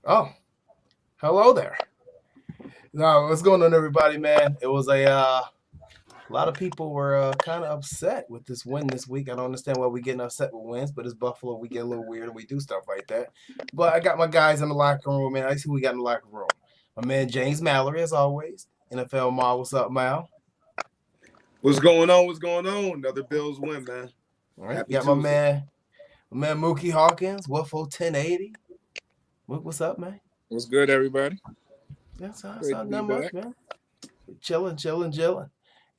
Oh, hello there. Now, what's going on, everybody, man? It was a lot of people were kind of upset with this win this week. I don't understand why we getting upset with wins, but it's Buffalo. We get a little weird and we do stuff like that. But I got my guys in the locker room, man. I see who we got in the locker room. My man James Mallory, as always. NFL Ma, what's up, Mal? What's going on? What's going on? Another Bills win, man. All right, Happy got Tuesday. my man Mookie Hawkins, Wolfo 1080. What's up, man? What's good, everybody? That's Great to not be much, back. man. Chilling.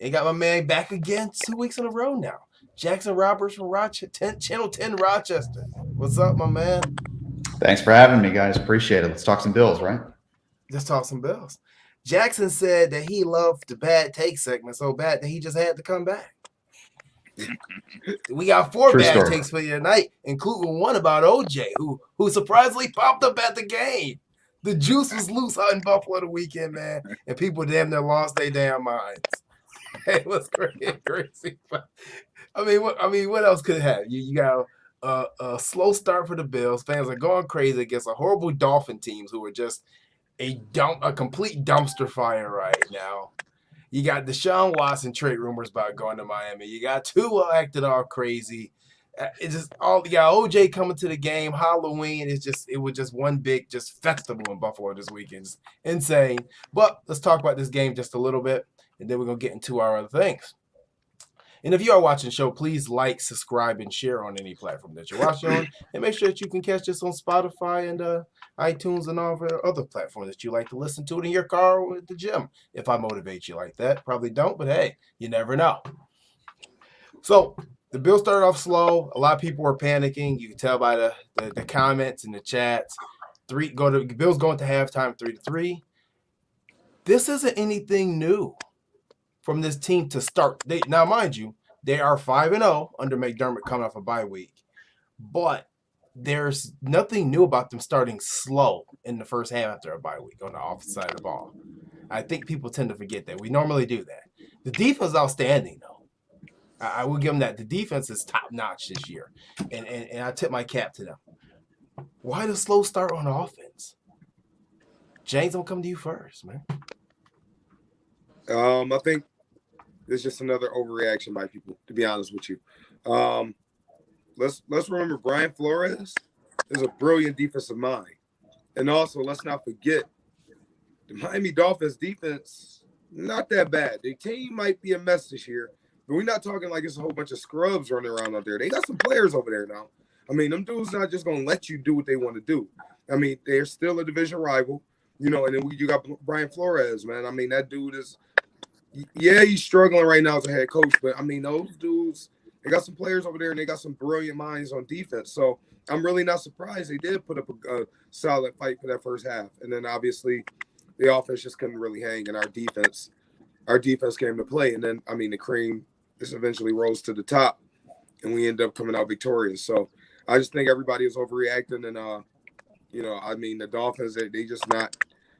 And got my man back again 2 weeks in a row now. Jackson Roberts from Channel 10 Rochester. What's up, my man? Thanks for having me, guys. Appreciate it. Let's talk some Bills, right? Just talk some Bills. Jackson said that he loved the bad take segment so bad that he just had to come back. We got 4 True bad story. takes for you tonight, including one about OJ, who surprisingly popped up at the game. The juice was loose out in Buffalo the weekend, man, and people damn near lost their damn minds. It was crazy. I mean, what else could it have? You got a slow start for the Bills. Fans are going crazy against a horrible Dolphin teams who are just a complete dumpster fire right now. You got Deshaun Watson trade rumors about going to Miami. You got Tua acting all crazy. It's just you got OJ coming to the game. Halloween it was just one big festival in Buffalo this weekend. It's insane. But let's talk about this game just a little bit, and then we're gonna get into our other things. And if you are watching the show, please like, subscribe, and share on any platform that you're watching on. And make sure that you can catch this on Spotify and iTunes and all the other platforms that you like to listen to it in your car or at the gym. If I motivate you like that. Probably don't, but hey, you never know. So the Bills started off slow. A lot of people were panicking. You can tell by the comments and the chats. Bills going to halftime 3-3. This isn't anything new from this team to start. Now, mind you, they are 5-0 under McDermott coming off a bye week. But there's nothing new about them starting slow in the first half after a bye week on the offensive side of the ball. I think people tend to forget that. We normally do that. The defense is outstanding, though. I will give them that. The defense is top-notch this year. And I tip my cap to them. Why the slow start on offense? James, I'm coming to you first, man. I think it's just another overreaction by people, to be honest with you. Let's remember Brian Flores is a brilliant defensive mind. And also, let's not forget, the Miami Dolphins defense, not that bad. The team might be a mess this year, but we're not talking like it's a whole bunch of scrubs running around out there. They got some players over there now. I mean, them dudes not just going to let you do what they want to do. I mean, they're still a division rival, and then you got Brian Flores, man. I mean, that dude is – yeah, he's struggling right now as a head coach, but I mean, those dudes, they got some players over there and they got some brilliant minds on defense. So I'm really not surprised they did put up a solid fight for that first half. And then obviously the offense just couldn't really hang, and our defense came to play. And then, I mean, the cream just eventually rose to the top and we ended up coming out victorious. So I just think everybody is overreacting. And, I mean, the Dolphins, they just not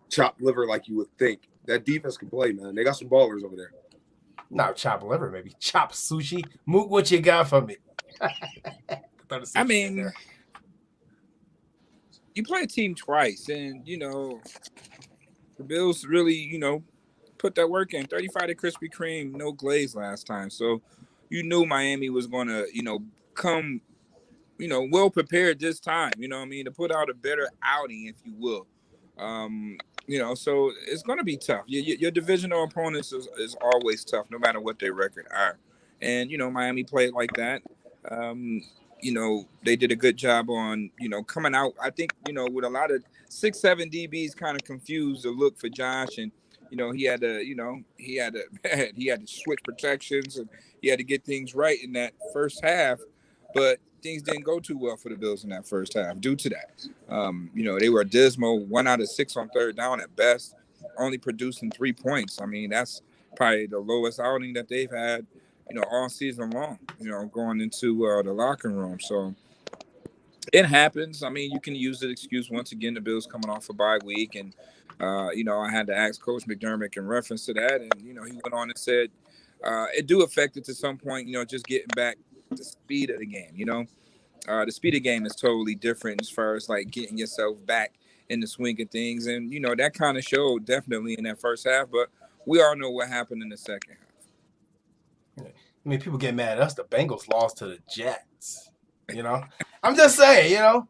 chopped liver like you would think. That defense can play, man. They got some ballers over there. Not chop liver, maybe chop sushi. Mook, what you got for me? I mean, you play a team twice, and, the Bills really, put that work in. 35 to Krispy Kreme, no glaze last time. So you knew Miami was going to, come, well prepared this time, to put out a better outing, if you will. So it's going to be tough. Your divisional opponents is always tough, no matter what their record are. And Miami played like that. Um, they did a good job on coming out. I think with a lot of 6-7 DBs kind of confused the look for Josh, and he had to he had to switch protections, and he had to get things right in that first half. But things didn't go too well for the Bills in that first half due to that. They were dismal, 1 out of 6 on third down at best, only producing 3 points. I mean, that's probably the lowest outing that they've had, all season long, going into the locker room. So it happens. I mean, you can use the excuse once again, the Bills coming off a bye week. And, I had to ask Coach McDermott in reference to that. And, he went on and said it do affect it to some point, just getting back the speed of the game, the speed of game is totally different as far as like getting yourself back in the swing of things. And, that kind of showed definitely in that first half, but we all know what happened in the second half. I mean, people get mad at us. The Bengals lost to the Jets. I'm just saying,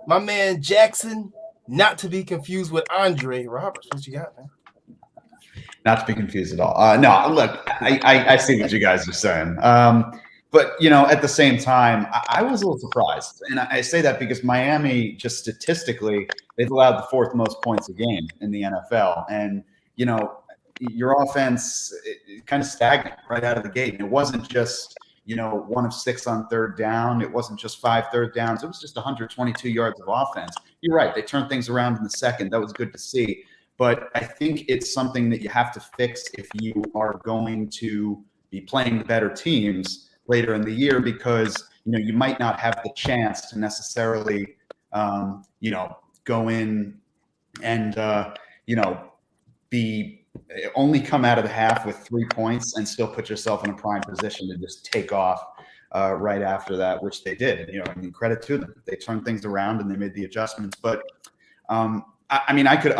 my man Jackson, not to be confused with Andre Roberts. What you got, man? Not to be confused at all. No, look, I see what you guys are saying. But, at the same time, I was a little surprised. And I say that because Miami, just statistically, they've allowed the 4th most points a game in the NFL. And, your offense kind of stagnant right out of the gate. And it wasn't just, 1 of 6 on third down. It wasn't just 5 third downs. It was just 122 yards of offense. You're right. They turned things around in the second. That was good to see. But I think it's something that you have to fix if you are going to be playing the better teams later in the year, because you might not have the chance to necessarily go in and be only come out of the half with 3 points and still put yourself in a prime position to just take off right after that, which they did. Credit to them. They turned things around and they made the adjustments. But I could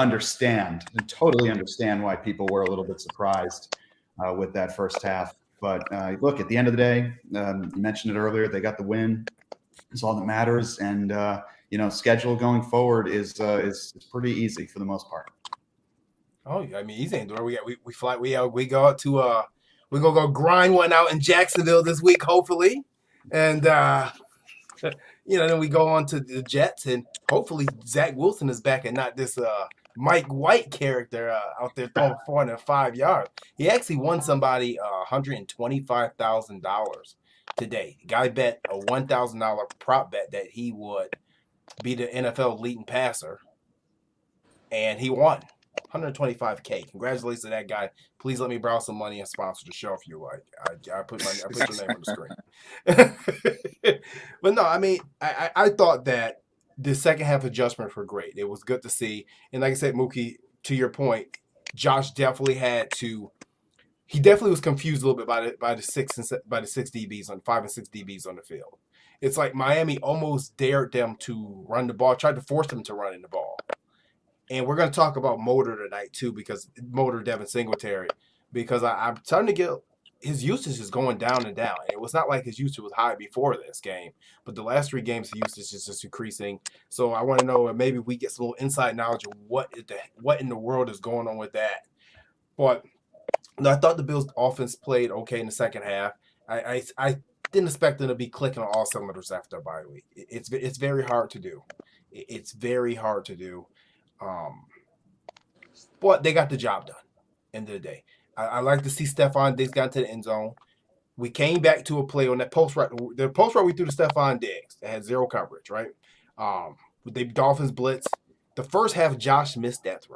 totally understand why people were a little bit surprised with that first half. But look, at the end of the day, you mentioned it earlier, they got the win. It's all that matters. And, schedule going forward is pretty easy for the most part. Oh, I mean, easy. We go out to we're gonna go grind one out in Jacksonville this week, hopefully. And then we go on to the Jets, and hopefully Zach Wilson is back and not this Mike White character out there throwing 405 yards. He actually won somebody $125,000 today. The guy bet a $1,000 prop bet that he would be the NFL leading passer, and he won $125K. Congratulations to that guy. Please let me borrow some money and sponsor the show if you like. I put your name on the screen. But no, I mean, I thought that the second half adjustments were great. It was good to see. And like I said, Mookie, to your point, Josh definitely he definitely was confused a little bit by the 6 DBs on 5 and 6 DBs on the field. It's like Miami almost dared them to run the ball, tried to force them to run in the ball. And we're going to talk about Motor tonight too, because Devin Singletary, because I'm starting to get his usage is going down and down. It was not like his usage was high before this game, but the last 3 games, the usage is just increasing. So I want to know, maybe we get some little inside knowledge of what in the world is going on with that. But I thought the Bills' offense played okay in the second half. I didn't expect them to be clicking on all cylinders after a bye week. It's very hard to do. It's very hard to do. But they got the job done. End of the day, I like to see Stephon Diggs got into the end zone. We came back to a play on that post route. The post route we threw to Stephon Diggs that had 0 coverage, right? With the Dolphins blitz, the first half, Josh missed that throw.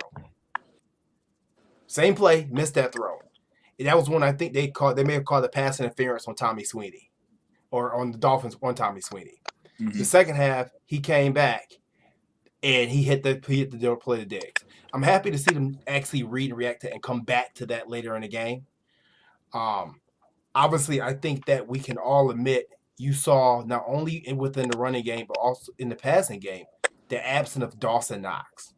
Same play, missed that throw. And that was when I think they may have called the pass interference on Tommy Sweeney, or on the Dolphins on Tommy Sweeney. Mm-hmm. The second half, he came back and he hit the play to Diggs. I'm happy to see them actually read and react to and come back to that later in the game. Obviously, I think that we can all admit you saw not only within the running game, but also in the passing game, the absence of Dawson Knox.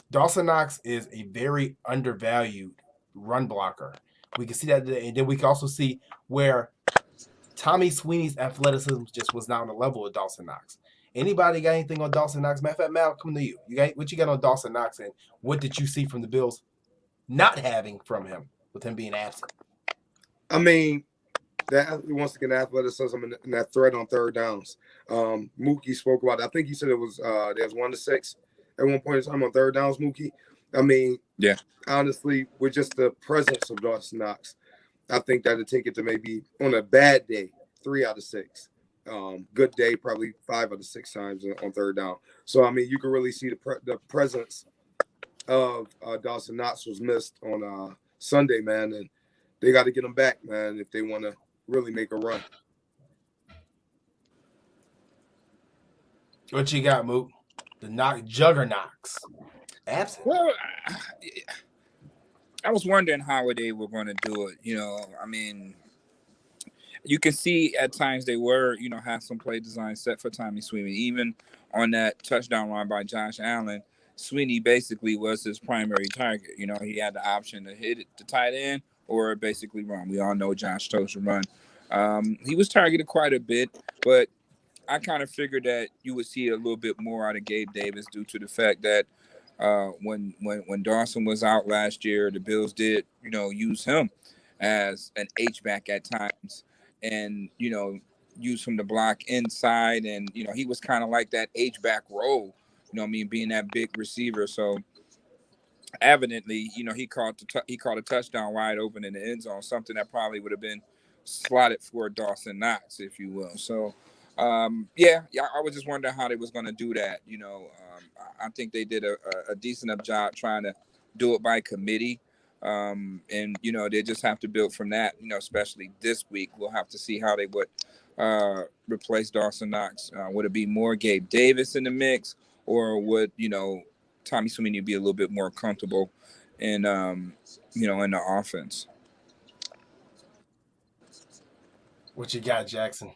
Dawson Knox is a very undervalued run blocker. We can see that today. And then we can also see where Tommy Sweeney's athleticism just was not on the level of Dawson Knox. Anybody got anything on Dawson Knox? Matter of fact, Mal, come to you. What you got on Dawson Knox, and what did you see from the Bills not having from him with him being absent? I mean, once again, athleticism and that threat on third downs. Mookie spoke about it. I think he said it was there's 1-6 at one point in time on third downs, Mookie. I mean, Yeah. Honestly, with just the presence of Dawson Knox, I think that would take it to maybe on a bad day, 3 out of 6. Good day, probably 5 out of 6 times on third down. So, I mean, you can really see the presence of Dawson Knox was missed on Sunday, man. And they got to get him back, man, if they want to really make a run. What you got, Mook? The juggernauts. Absent. Well, I was wondering how they were going to do it. I mean, you can see at times they were, have some play design set for Tommy Sweeney. Even on that touchdown run by Josh Allen, Sweeney basically was his primary target. He had the option to hit it to tight end or basically run. We all know Josh chose to run. He was targeted quite a bit, but I kind of figured that you would see a little bit more out of Gabe Davis due to the fact that when Dawson was out last year, the Bills did, use him as an H-back at times and, use him to block inside. And, he was kind of like that H-back role, being that big receiver. So evidently, he caught a touchdown wide open in the end zone, something that probably would have been slotted for Dawson Knox, if you will. So, I was just wondering how they was going to do that. I think they did a decent enough job trying to do it by committee. And, they just have to build from that, especially this week. We'll have to see how they would replace Dawson Knox. Would it be more Gabe Davis in the mix, or would, Tommy Sweeney be a little bit more comfortable in, in the offense? What you got, Jackson?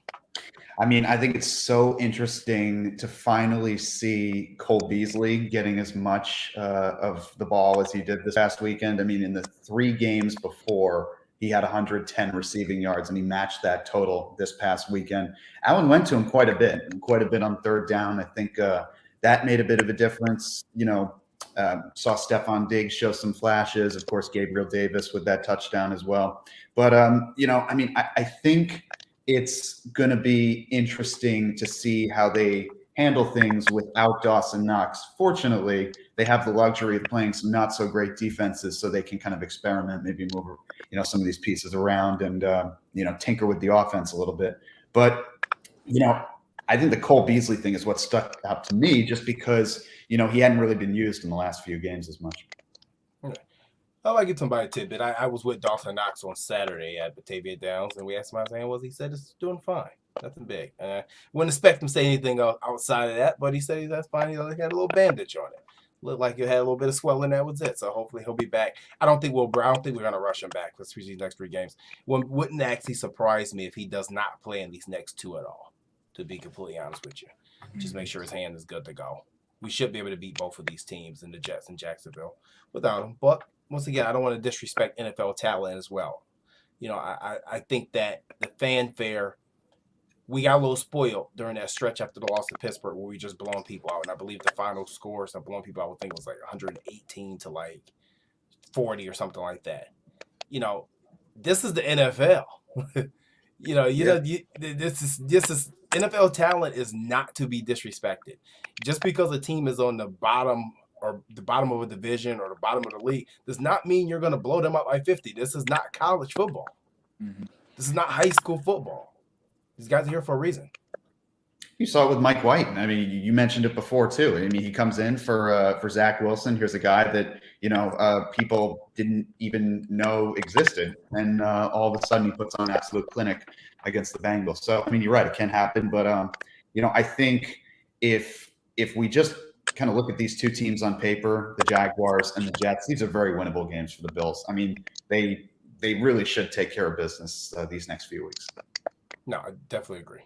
I mean, I think it's so interesting to finally see Cole Beasley getting as much of the ball as he did this past weekend. I mean, in the 3 games before, he had 110 receiving yards, and he matched that total this past weekend. Allen went to him quite a bit on third down. I think that made a bit of a difference. Saw Stephon Diggs show some flashes. Of course, Gabriel Davis with that touchdown as well. But, I think it's going to be interesting to see how they handle things without Dawson Knox. Fortunately, they have the luxury of playing some not so great defenses, so they can kind of experiment, maybe move, some of these pieces around and, tinker with the offense a little bit. But, I think the Cole Beasley thing is what stuck out to me, just because, he hadn't really been used in the last few games as much. I'd like to get somebody a tidbit. I was with Dawson Knox on Saturday at Batavia Downs, and we asked him how his hand was. He said it's doing fine. Nothing big. Wouldn't expect him to say anything outside of that, but he said that's fine. He had a little bandage on it. Looked like it had a little bit of swelling. That was it. So hopefully he'll be back. I don't think we're going to rush him back for these next 3 games. Wouldn't actually surprise me if he does not play in these next 2 at all, to be completely honest with you. Just make sure his hand is good to go. We should be able to beat both of these teams in the Jets and Jacksonville without him. But once again, I don't want to disrespect NFL talent as well. I think that the fanfare, we got a little spoiled during that stretch after the loss to Pittsburgh where we just blown people out. And I believe the final scores of blowing people out, I think it was like 118 to like 40 or something like that. This is the NFL. This is NFL talent is not to be disrespected. Just because a team is on the bottom or the bottom of a division or the bottom of the league does not mean you're going to blow them up by 50. This is not college football. Mm-hmm. This is not high school football. These guys are here for a reason. You saw it with Mike White. I mean, you mentioned it before too. I mean, he comes in for Zach Wilson. Here's a guy that people didn't even know existed, and all of a sudden he puts on an absolute clinic against the Bengals. So I mean, you're right, it can happen, but I think if we just kind of look at these 2 teams on paper, the Jaguars and the Jets, these are very winnable games for the Bills. I mean, they really should take care of business these next few weeks. No, I definitely agree.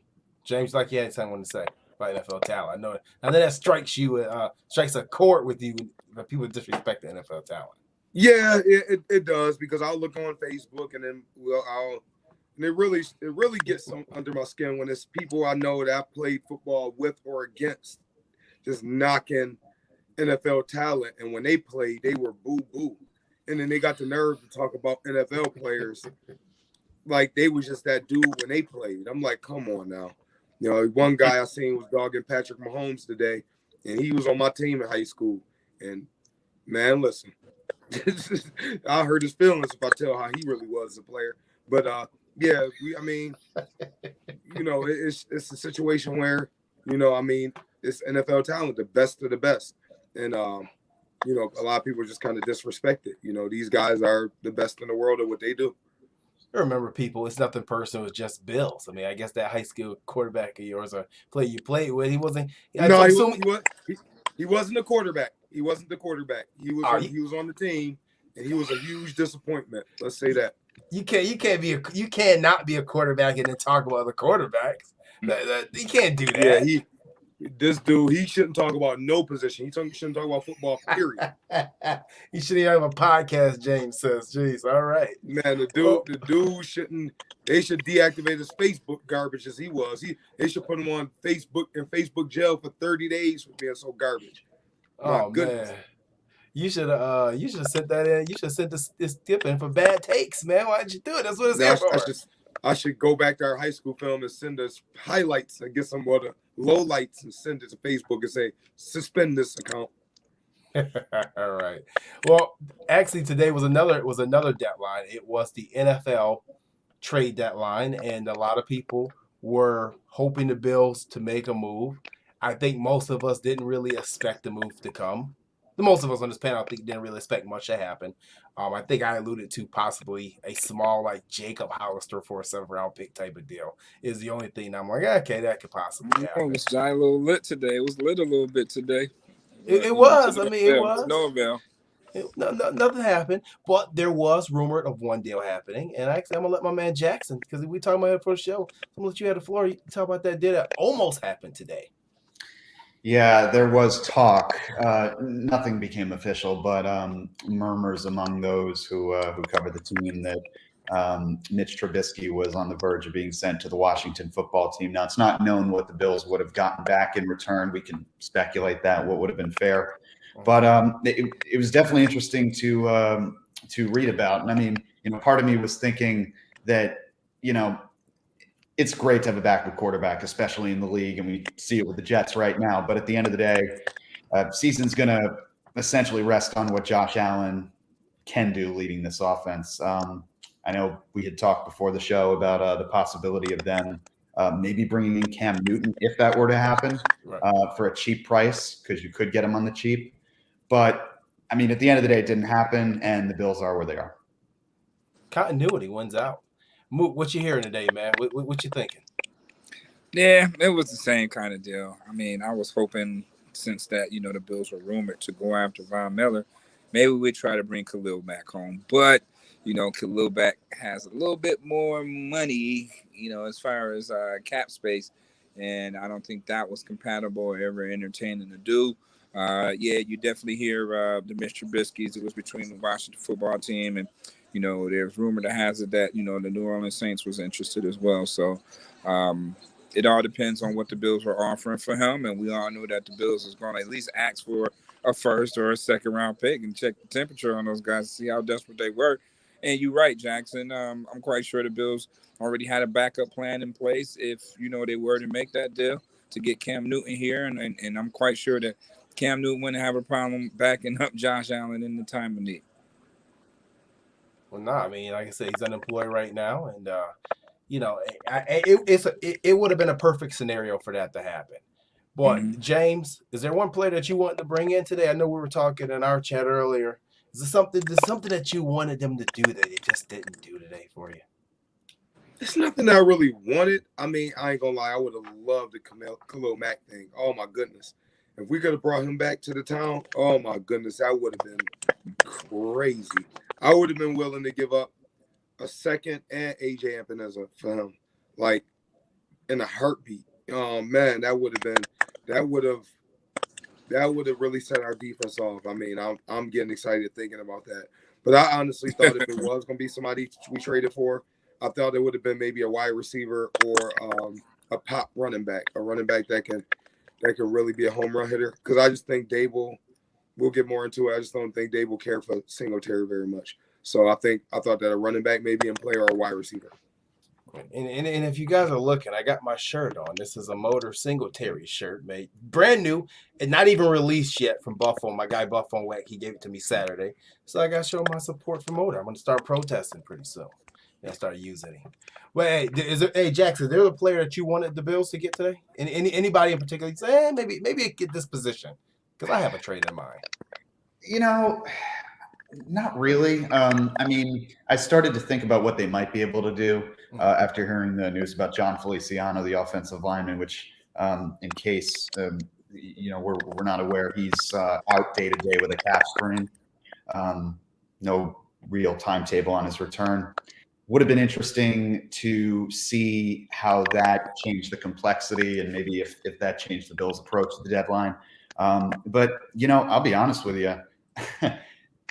James, like you had something to say about NFL talent. I know that strikes a chord with you when people disrespect the NFL talent. Yeah, it does, because I'll look on Facebook and then And it really gets under my skin when it's people I know that I played football with or against just knocking NFL talent. And when they played, they were boo-boo. And then they got the nerve to talk about NFL players like they was just that dude when they played. I'm like, come on now. You know, one guy I seen was dogging Patrick Mahomes today, and he was on my team in high school. And, man, listen, I hurt his feelings if I tell how he really was as a player. But, yeah, I mean, you know, it's a situation where, you know, I mean, it's NFL talent, the best of the best. And, you know, a lot of people just kind of disrespect it. You know, these guys are the best in the world at what they do. Remember, people, it's nothing personal. It's just Bills. I mean, I guess that high school quarterback of yours or player you played with, he wasn't. No, he wasn't a quarterback. He wasn't the quarterback. He was on the team, and he was a huge disappointment. Let's say that. You cannot be a quarterback and then talk about the quarterbacks. You can't do that. Yeah, this dude, he shouldn't talk about no position. He shouldn't talk about football, period. He shouldn't even have a podcast, James says. Jeez, all right. Man, the dude shouldn't. They should deactivate his Facebook garbage as he was. They should put him on Facebook in Facebook jail for 30 days for being so garbage. My goodness. Man. You should have sent that in. You should have sent this tip in for bad takes, man. Why did you do it? That's what it's there for. I should go back to our high school film and send us highlights and get some other low lights and send it to Facebook and say, suspend this account. All right. Well, actually, today was another deadline. It was the NFL trade deadline, and a lot of people were hoping the Bills to make a move. I think most of us didn't really expect the move to come. The most of us on this panel, I think, didn't really expect much to happen. I think I alluded to possibly a small, like, Jacob Hollister for a 7th-round pick type of deal is the only thing I'm like, okay, that could possibly happen. It was a little lit today. It was lit a little bit today. It was. I mean, it was. No avail. Nothing happened, but there was rumored of one deal happening. And actually, I'm going to let my man Jackson, because we talking about it for the show, I'm going to let you have the floor. You talk about that deal that almost happened today. Yeah, there was talk. Nothing became official, but murmurs among those who cover the team that Mitch Trubisky was on the verge of being sent to the Washington football team. Now, it's not known what the Bills would have gotten back in return. We can speculate that, what would have been fair. But it was definitely interesting to read about. And I mean, you know, part of me was thinking that, you know, it's great to have a backup quarterback, especially in the league, and we see it with the Jets right now. But at the end of the day, season's going to essentially rest on what Josh Allen can do leading this offense. I know we had talked before the show about the possibility of them maybe bringing in Cam Newton if that were to happen for a cheap price, because you could get him on the cheap. But, I mean, at the end of the day, it didn't happen, and the Bills are where they are. Continuity wins out. Moot, what you hearing today, man? What you thinking? Yeah, it was the same kind of deal. I mean, I was hoping since that, you know, the Bills were rumored to go after Von Miller, maybe we'd try to bring Khalil back home. But, you know, Khalil back has a little bit more money, you know, as far as cap space, and I don't think that was compatible or ever entertaining to do. Yeah, you definitely hear the Mr. Trubisky's. It was between the Washington football team and, you know, there's rumor that has it that, you know, the New Orleans Saints was interested as well. So it all depends on what the Bills were offering for him. And we all know that the Bills is going to at least ask for a 1st or a 2nd-round pick and check the temperature on those guys to see how desperate they were. And you're right, Jackson. I'm quite sure the Bills already had a backup plan in place if, you know, they were to make that deal to get Cam Newton here. And I'm quite sure that Cam Newton wouldn't have a problem backing up Josh Allen in the time of need. Well, no, I mean, like I said, he's unemployed right now, and you know, it would have been a perfect scenario for that to happen. But James, is there one player that you wanted to bring in today? I know we were talking in our chat earlier. Is there something that you wanted them to do that they just didn't do today for you? It's nothing I really wanted. I mean, I ain't gonna lie, I would have loved the Khalil Mack thing. Oh my goodness. If we could have brought him back to the town, oh my goodness, that would have been crazy. I would have been willing to give up a 2nd and AJ Epineza for him, like in a heartbeat. Oh man, that would have really set our defense off. I mean, I'm getting excited thinking about that. But I honestly thought if it was gonna be somebody we traded for, I thought it would have been maybe a wide receiver or a pop running back, a running back that can really be a home run hitter. Because I just think Dable. We'll get more into it. I just don't think Dable care for Singletary very much. So I thought that a running back may be in play or a wide receiver. And if you guys are looking, I got my shirt on. This is a Motor Singletary shirt, mate. Brand new and not even released yet from Buffalo. My guy Buffalo Wack, he gave it to me Saturday. So I got to show my support for Motor. I'm going to start protesting pretty soon. And start using it. Well, hey, Jackson, is there a player that you wanted the Bills to get today? Anybody in particular? You say, maybe get this position. Because I have a trade in mind. You know, not really. I mean, I started to think about what they might be able to do after hearing the news about John Feliciano, the offensive lineman, which, in case we're not aware, he's out day-to-day with a calf sprain. No real timetable on his return. Would have been interesting to see how that changed the complexity and maybe if that changed the Bills' approach to the deadline. But, I'll be honest with you.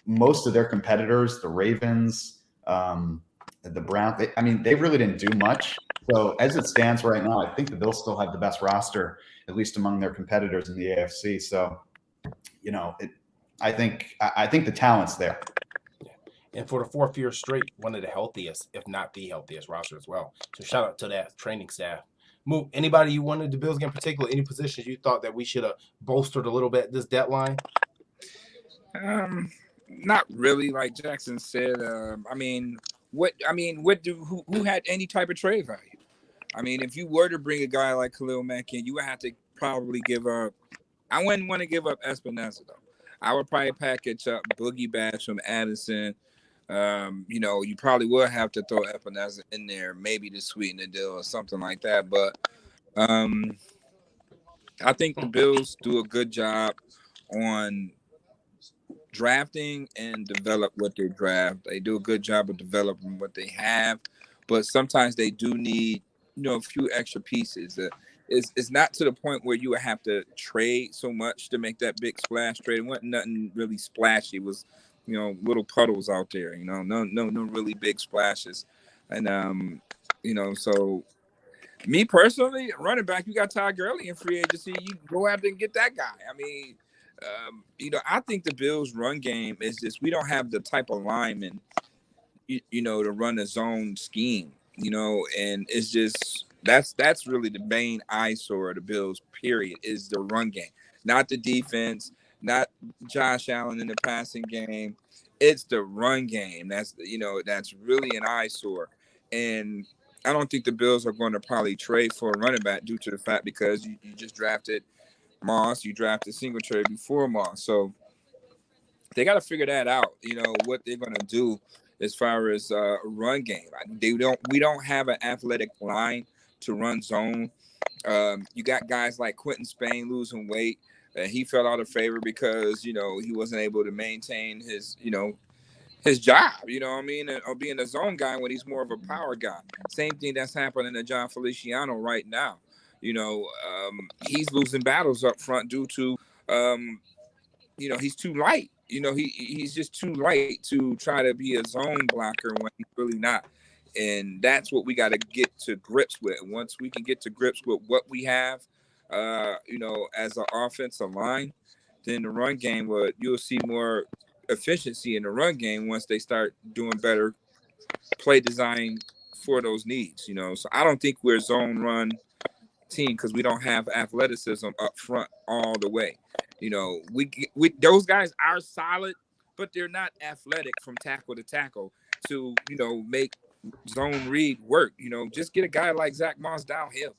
Most of their competitors, the Ravens, the Browns, they really didn't do much. So as it stands right now, I think the Bills still have the best roster, at least among their competitors in the AFC. So, I think the talent's there. And for the fourth year straight, one of the healthiest, if not the healthiest roster as well. So shout out to that training staff. Mook, anybody you wanted the Bills in particular, any positions you thought that we should have bolstered a little bit at this deadline? Not really, like Jackson said. Who had any type of trade value? I mean, if you were to bring a guy like Khalil Mack in, you would have to probably give up. I wouldn't want to give up Espinoza though. I would probably package up Boogie Bash from Addison. You probably will have to throw Espinoza in there, maybe to sweeten the deal or something like that. But I think the Bills do a good job on drafting and develop what they draft. They do a good job of developing what they have, but sometimes they do need, a few extra pieces. It's not to the point where you would have to trade so much to make that big splash trade. It wasn't nothing really splashy. It was, little puddles out there, no really big splashes. And, so me personally, running back, you got Todd Gurley in free agency. You go out there and get that guy. I mean, I think the Bills' run game is just we don't have the type of linemen, to run a zone scheme, and it's just that's really the main eyesore of the Bills. Period, is the run game, not the defense, not Josh Allen in the passing game. It's the run game. That's really an eyesore, and I don't think the Bills are going to probably trade for a running back due to the fact because you just drafted Moss, you drafted Singletary before Moss. So they got to figure that out, what they're going to do as far as run game. We don't have an athletic line to run zone. You got guys like Quentin Spain losing weight. He fell out of favor because, he wasn't able to maintain his job, or being a zone guy when he's more of a power guy. Same thing that's happening to John Feliciano right now. He's losing battles up front due to, he's too light. He's just too light to try to be a zone blocker when he's really not. And that's what we got to get to grips with. Once we can get to grips with what we have, as an offensive line, then the run game, you'll see more efficiency in the run game once they start doing better play design for those needs. So I don't think we're zone run team because we don't have athleticism up front all the way. We those guys are solid, but they're not athletic from tackle to tackle to make zone read work. Just get a guy like Zach Moss downhill.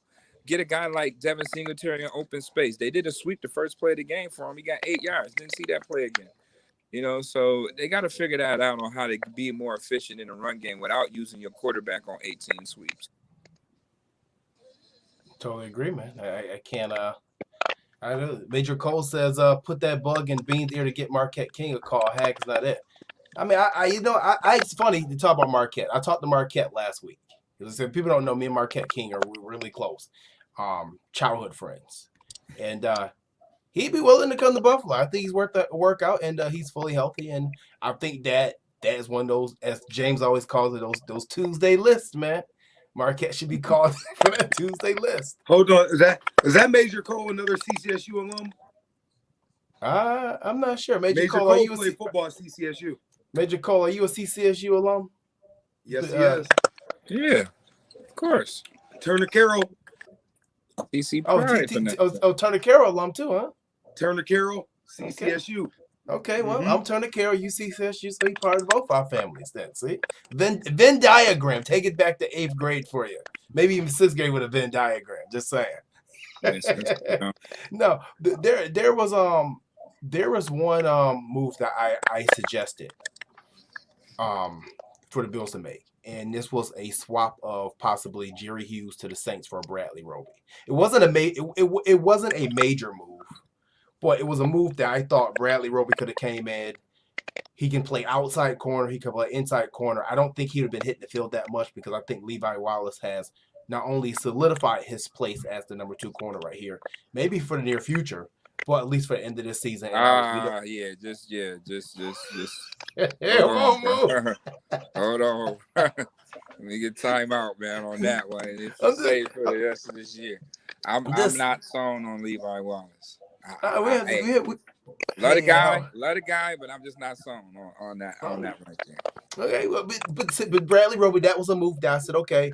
Get a guy like Devin Singletary in open space. They did a sweep the first play of the game for him. He got 8 yards. Didn't see that play again. So they got to figure that out on how to be more efficient in the run game without using your quarterback on 18 sweeps. Totally agree, man. I can't. I know Major Cole says, put that bug in Beane's ear to get Marquette King a call. Hag's not it. I mean, it's funny to talk about Marquette. I talked to Marquette last week. Because people don't know me and Marquette King are really close, childhood friends, and he'd be willing to come to Buffalo. I think he's worth the workout, and he's fully healthy. And I think that that is one of those, as James always calls it, those Tuesday lists, man. Marquette should be called for that Tuesday list. Hold on, is that Major Cole another CCSU alum? I'm not sure. Major Cole played football at CCSU. Major Cole, are you a CCSU alum? Yes, he is. Yeah, of course. Turner Carroll. TC Turner Carroll alum too, huh? Turner Carroll, CCSU. Okay, well, I'm Turner Carroll, you CCSU, so he's part of both our families then, see? Venn diagram, take it back to 8th grade for you. Maybe even 6th grade with a Venn diagram, just saying. No, there was one move that I suggested for the Bills to make. And this was a swap of possibly Jerry Hughes to the Saints for Bradley Roby. It wasn't a major move, but it was a move that I thought Bradley Roby could have came in. He can play outside corner. He can play inside corner. I don't think he would have been hitting the field that much because I think Levi Wallace has not only solidified his place as the number 2 corner right here, maybe for the near future, but at least for the end of this season. Just Hold on. Let me get time out, man, on that one. It's safe for the rest of this year. I'm not sold on Levi Wallace. Love the guy, but I'm just not sold on that right there. Okay, well, but Bradley Roby, that was a move that I said, okay,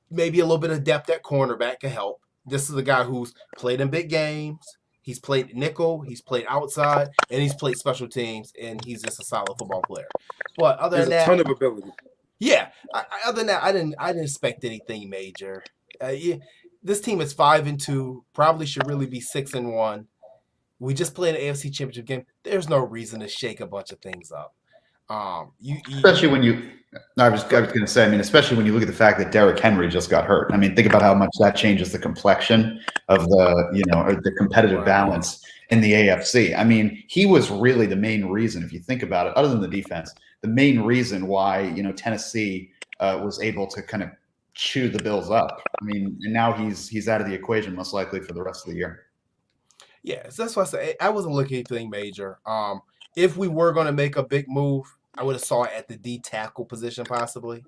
maybe a little bit of depth at cornerback can help. This is a guy who's played in big games. He's played nickel, he's played outside, and he's played special teams, and he's just a solid football player. But other than that, a ton of ability. Yeah. Other than that, I didn't expect anything major. This team is 5-2. Probably should really be 6-1. We just played an AFC Championship game. There's no reason to shake a bunch of things up. Especially when you. I was going to say. I mean, especially when you look at the fact that Derrick Henry just got hurt. I mean, think about how much that changes the complexion of the competitive balance in the AFC. I mean, he was really the main reason, if you think about it, other than the defense, the main reason why Tennessee was able to kind of chew the Bills up. I mean, and now he's out of the equation most likely for the rest of the year. Yeah, so that's why I say I wasn't looking at anything major. If we were going to make a big move, I would have saw it at the D tackle position possibly,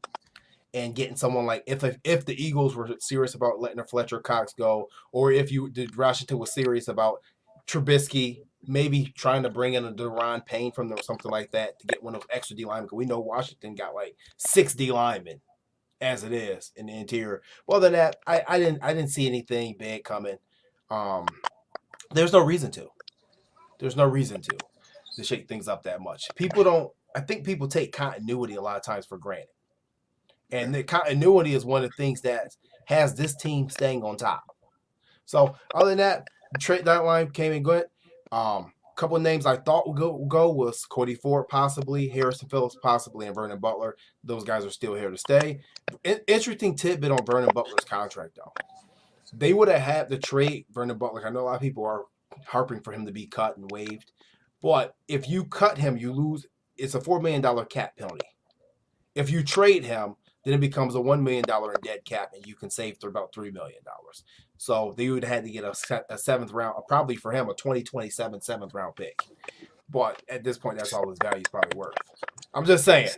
and getting someone like if the Eagles were serious about letting a Fletcher Cox go, or if Washington was serious about Trubisky, maybe trying to bring in a Deron Payne from them or something like that to get one of those extra D linemen. Because we know Washington got like 6 D linemen as it is in the interior. Well, than that, I didn't see anything big coming. There's no reason to. There's no reason to shake things up that much. I think people take continuity a lot of times for granted. And the continuity is one of the things that has this team staying on top. So other than that, the trade deadline came and went. Couple of names I thought would go was Cody Ford possibly, Harrison Phillips possibly, and Vernon Butler. Those guys are still here to stay. Interesting tidbit on Vernon Butler's contract though. They would have had to trade Vernon Butler. I know a lot of people are harping for him to be cut and waived. But if you cut him, you lose. It's a $4 million cap penalty. If you trade him, then it becomes a $1 million in dead cap, and you can save for about $3 million. So they would have had to get a 7th round, probably for him, a 2027 7th round pick. But at this point, that's all his value is probably worth. I'm just saying.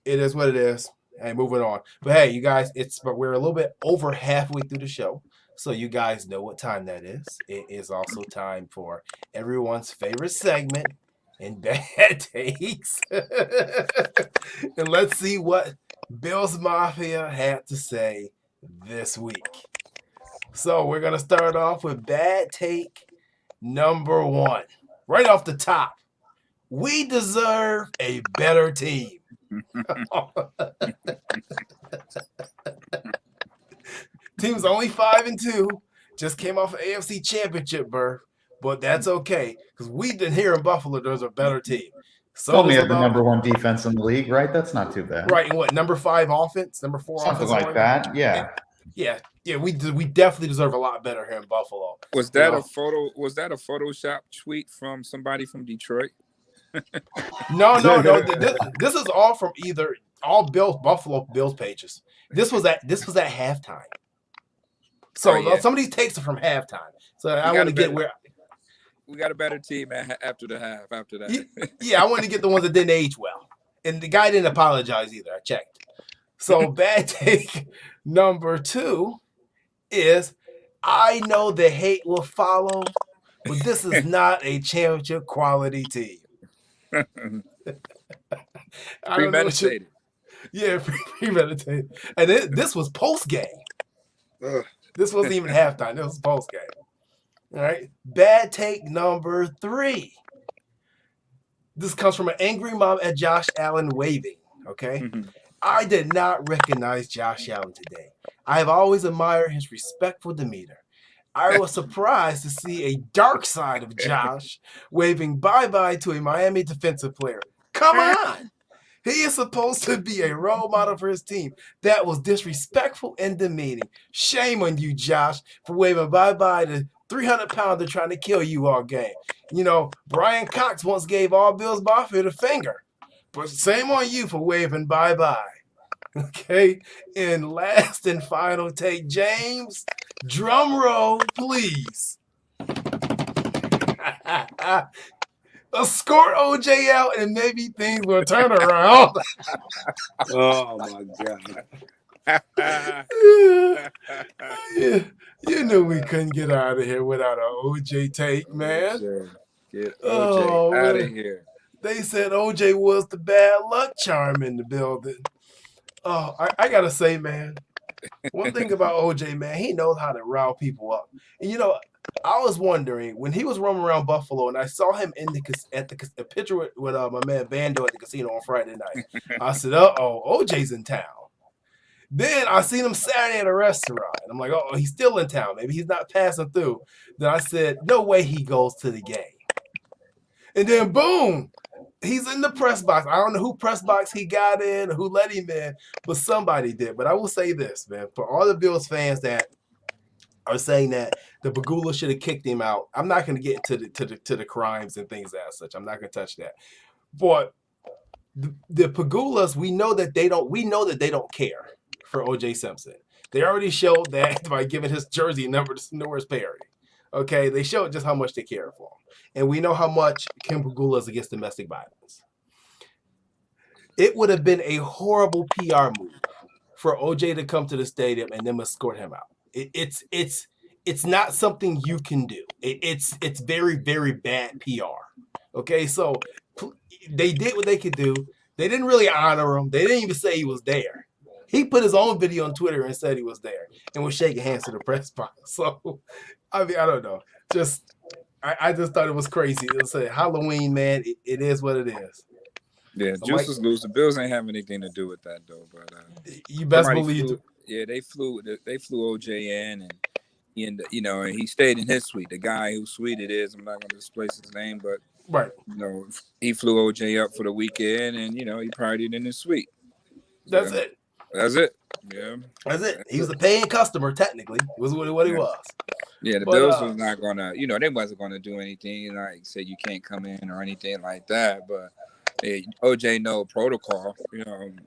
It is what it is. Hey, moving on. But hey, you guys, we're a little bit over halfway through the show. So you guys know what time that is. It is also time for everyone's favorite segment in Bad Takes. And let's see what Bills Mafia had to say this week. So we're going to start off with Bad Take number 1. Right off the top, we deserve a better team. Team's only 5-2. Just came off an AFC Championship berth, but that's okay because we didn't hear in Buffalo there's a better team. So only have the number 1 defense in the league, right? That's not too bad. Right, and what, number 5 offense, number 4 something offense, like that. Yeah. Yeah. We definitely deserve a lot better here in Buffalo. Was that a photo? Was that a Photoshop tweet from somebody from Detroit? No. This is all from all Buffalo Bills pages. This was at halftime. So some of these takes are from halftime. So I want to get where we got a better team after the half. After that, I wanted to get the ones that didn't age well. And the guy didn't apologize either. I checked. So bad take number 2 is I know the hate will follow, but this is not a championship quality team. I don't know what you. Premeditated. Yeah, premeditated. And this was post game. Ugh. This wasn't even halftime. This was post game. All right. Bad take number 3. This comes from an angry mom at Josh Allen waving. Okay. I did not recognize Josh Allen today. I have always admired his respectful demeanor. I was surprised to see a dark side of Josh waving bye-bye to a Miami defensive player. Come on! He is supposed to be a role model for his team. That was disrespectful and demeaning. Shame on you, Josh, for waving bye-bye to 300-pounder trying to kill you all game. You know, Brian Cox once gave all Bills Mafia the finger. But same on you for waving bye-bye. Okay? And last and final take, James. Drum roll, please. Escort OJ out and maybe things will turn around. Oh my God. You knew we couldn't get out of here without an OJ take, man. Get OJ out of here. They said OJ was the bad luck charm in the building. Oh, I gotta say, man, one thing about OJ, man, he knows how to rile people up. And you know, I was wondering when he was roaming around Buffalo, and I saw him in the picture with my man Bando at the casino on Friday night. I said, OJ's in town. Then I seen him Saturday at a restaurant, and I'm like, oh, he's still in town. Maybe he's not passing through. Then I said, no way he goes to the game. And then boom, he's in the press box. I don't know who press box he got in, or who let him in, but somebody did. But I will say this, man, for all the Bills fans that are saying that the Pagula should have kicked him out, I'm not going to get to the crimes and things as such. I'm not going to touch that. But the Pagulas, we know that they don't care for OJ Simpson. They already showed that by giving his jersey number to Norris Perry. Okay, they showed just how much they care for him. And we know how much Kim Pagula is against domestic violence. It would have been a horrible PR move for OJ to come to the stadium and then escort him out. It's not something you can do. It's very, very bad PR. Okay, so they did what they could do. They didn't really honor him. They didn't even say he was there. He put his own video on Twitter and said he was there and was shaking hands to the press box. So, I mean, I don't know. I just thought it was crazy. It was a Halloween, man. It is what it is. Yeah, Juices lose. The Bills ain't have anything to do with that though. But you best believe it. Yeah, they flew OJ in, and and he stayed in his suite. The guy whose suite it is, I'm not going to displace his name, but right. He flew OJ up for the weekend, and he partied in his suite. That's it. That's it. Yeah. That's it. He was a paying customer, technically. Was what he was. Yeah, the Bills was not gonna, they wasn't gonna do anything like say you can't come in or anything like that. But hey, OJ know protocol.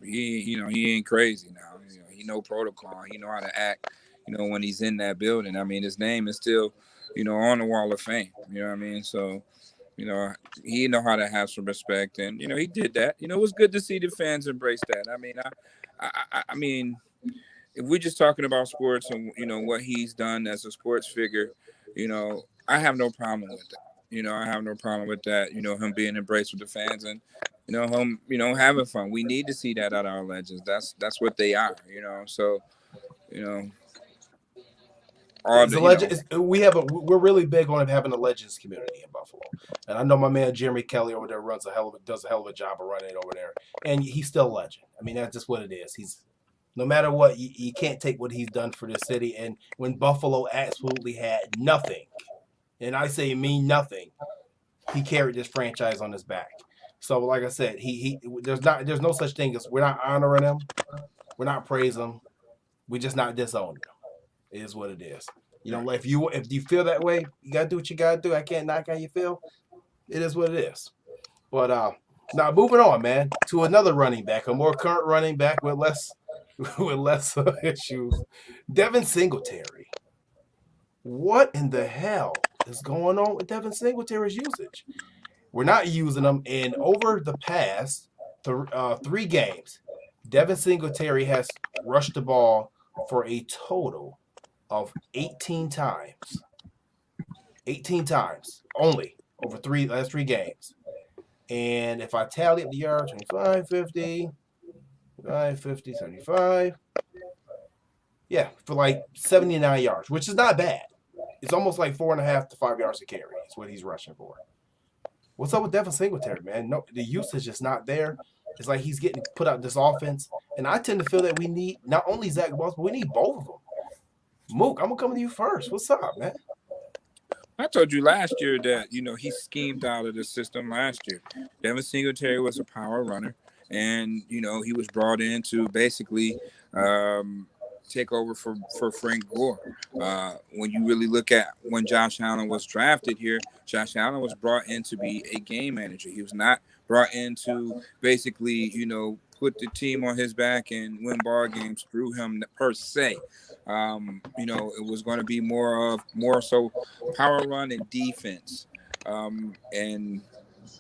He ain't crazy now. He know protocol. He know how to act. When he's in that building. I mean, his name is still, on the Wall of Fame. You know what I mean? So, he know how to have some respect, and he did that. It was good to see the fans embrace that. I mean, I mean, if we're just talking about sports and what he's done as a sports figure, I have no problem with that. I have no problem with that. Him being embraced with the fans and him having fun. We need to see that out of our legends. That's what they are. So we're really big on having a legends community in Buffalo, and I know my man Jeremy Kelly over there does a hell of a job of running it over there, and he's still a legend. I mean, that's just what it is. He's no matter what, you can't take what he's done for this city. And when Buffalo absolutely had nothing, and I say mean nothing, he carried this franchise on his back. So, like I said, there's no such thing as we're not honoring him, we're not praising him, we're just not disowning him. It is what it is. If you feel that way, you gotta do what you gotta do. I can't knock how you feel. It is what it is. But now moving on, man, to another running back, a more current running back with less issues. Devin Singletary. What in the hell is going on with Devin Singletary's usage? We're not using him, and over the past 3 games, Devin Singletary has rushed the ball for a total of 18 times. 18 times only over last 3 games. And if I tally up the yards, 25, 50, 50, 75. Yeah, for like 79 yards, which is not bad. It's almost like 4.5 to 5 yards a carry is what he's rushing for. What's up with Devin Singletary, man? No, the usage is not there. It's like he's getting put out this offense. And I tend to feel that we need not only Zach Moss, but we need both of them. Mook, I'm going to come to you first. What's up, man? I told you last year that, he schemed out of the system last year. Devin Singletary was a power runner, and, he was brought in to basically take over for Frank Gore. When you really look at when Josh Allen was drafted here, Josh Allen was brought in to be a game manager. He was not brought in to basically, put the team on his back and win ball games through him per se. It was going to be more so power run and defense. And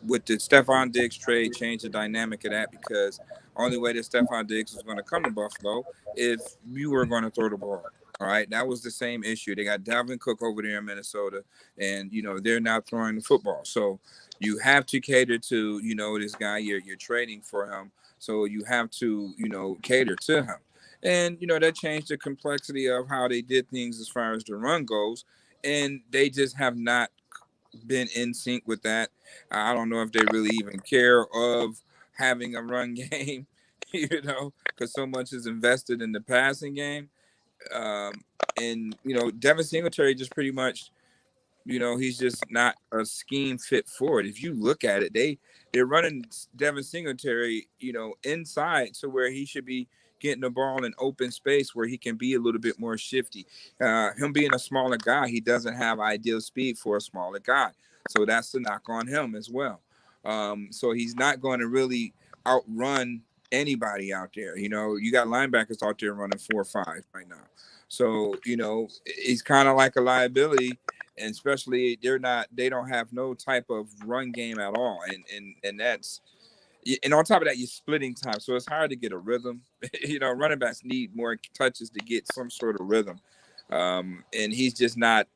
with the Stephon Diggs trade, change the dynamic of that, because only way that Stephon Diggs was going to come to Buffalo if you were going to throw the ball. All right, that was the same issue. They got Dalvin Cook over there in Minnesota, and they're not throwing the football. So you have to cater to this guy you're trading for him. So you have to cater to him, and that changed the complexity of how they did things as far as the run goes, and they just have not been in sync with that. I don't know if they really even care of having a run game, because so much is invested in the passing game. And Devin Singletary just pretty much, he's just not a scheme fit for it. If you look at it, they're running Devin Singletary, inside to where he should be getting the ball in open space where he can be a little bit more shifty. Him being a smaller guy, he doesn't have ideal speed for a smaller guy. So that's the knock on him as well. So he's not going to really outrun anybody out there. You got linebackers out there running 4.5 right now. So, he's kind of like a liability, and especially they don't have no type of run game at all. And that's, and on top of that, you're splitting time. So it's hard to get a rhythm. Running backs need more touches to get some sort of rhythm. And he's just not